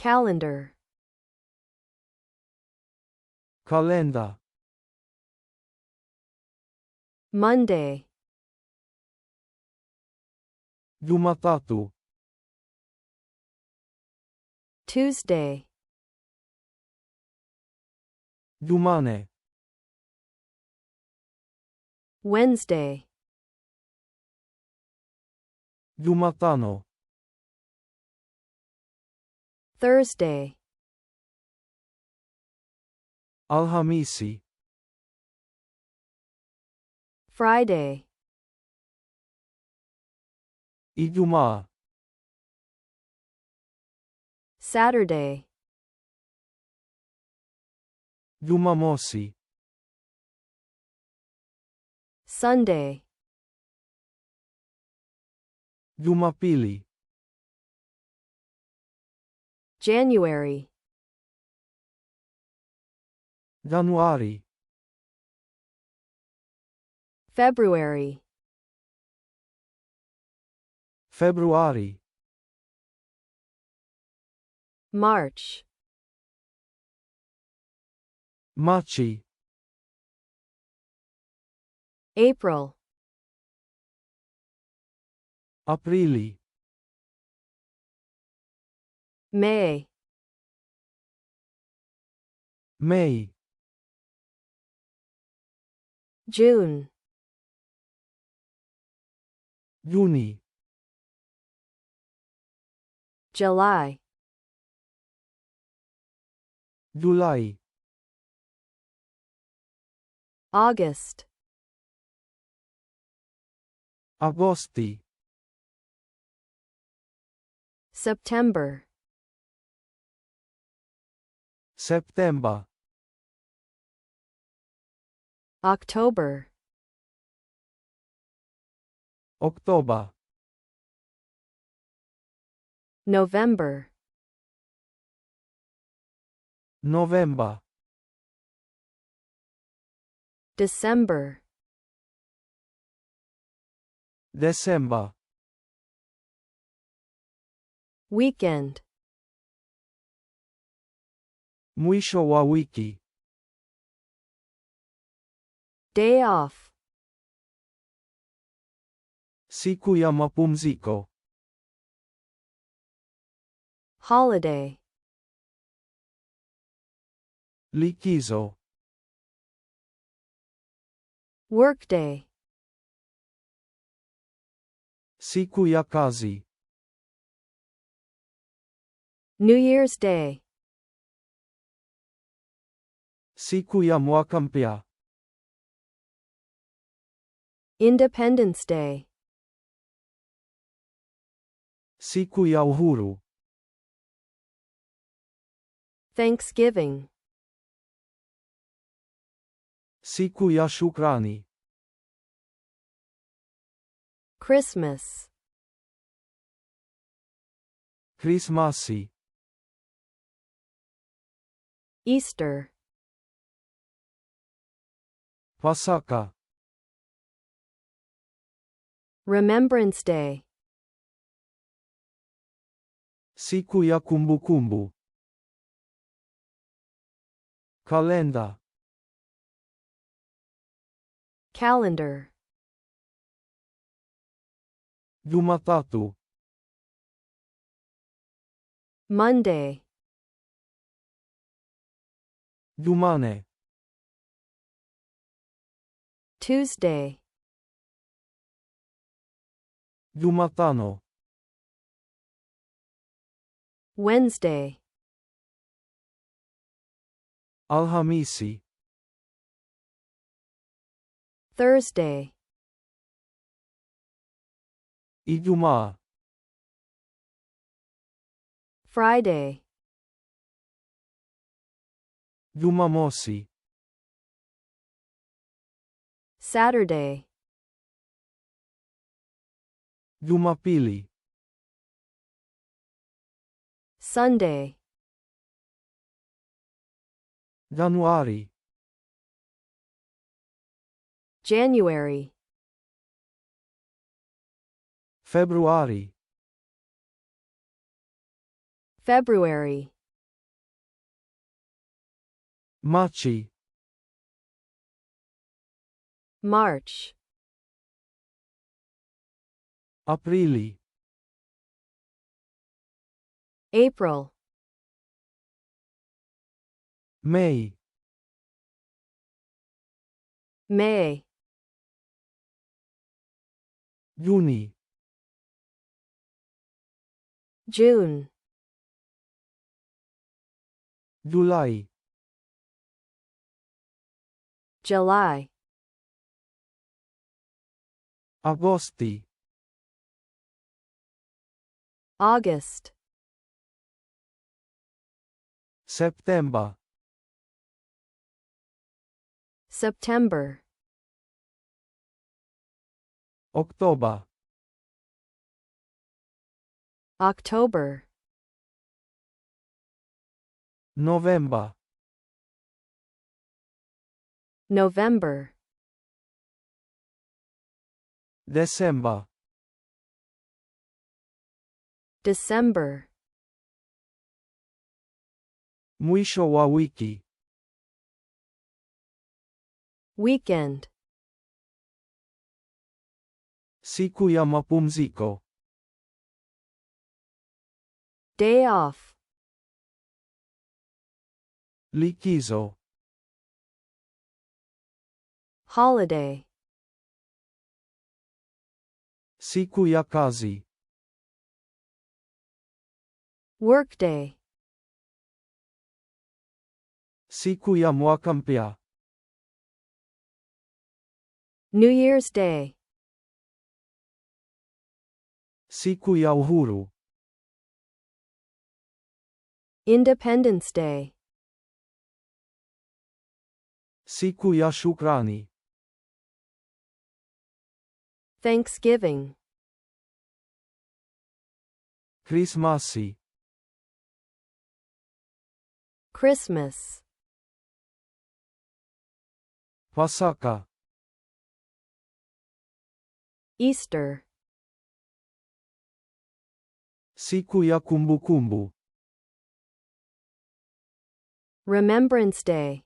calendar, Kalenda. Monday, Jumatatu. Tuesday, Jumane. Wednesday, Jumatano. Thursday, Alhamisi. Friday, Ijumaa. Saturday, Jumamosi. Sunday, Jumapili. January, Januari. February, Februari. March, Maci. April, Aprili. May, Mei. June, Giuni. July, Giulai. August, Agosti. September, September. October, Oktober. November, November. December, December. weekend, Mwisho wa wiki. day off, Siku ya mapumziko. holiday, Likizo. workday, Siku ya kazi. New Year's Day, Siku ya mwaka mpya. Independence Day, Siku ya uhuru. Thanksgiving, Siku ya shukrani. Christmas, Krismasi. Easter, Pasaka. Remembrance Day, Siku ya kumbukumbu. Kalenda. calendar, Jumatatu. Monday, Jumane. Tuesday, Jumatano. Wednesday, Alhamisi. Thursday, Ijumaa. Friday, Jumamosi. Saturday, Jumapili. Sunday, Januari. January, Februari. February, Machi. March. Aprili. April. Mei. May. Juni. June. Julai. July. Agosti. August. September. September. October. October. November. November. December. December. Mwisho wa wiki. Weekend. Siku ya mapumziko. Day off. Likizo. Holiday. Siku ya kazi. Workday. Siku ya mwaka mpya. New Year's Day. Siku ya uhuru. Independence Day. Siku ya shukrani. Thanksgiving. Krismasi. Christmas. Pasaka. Easter. Siku ya kumbukumbu. Remembrance Day.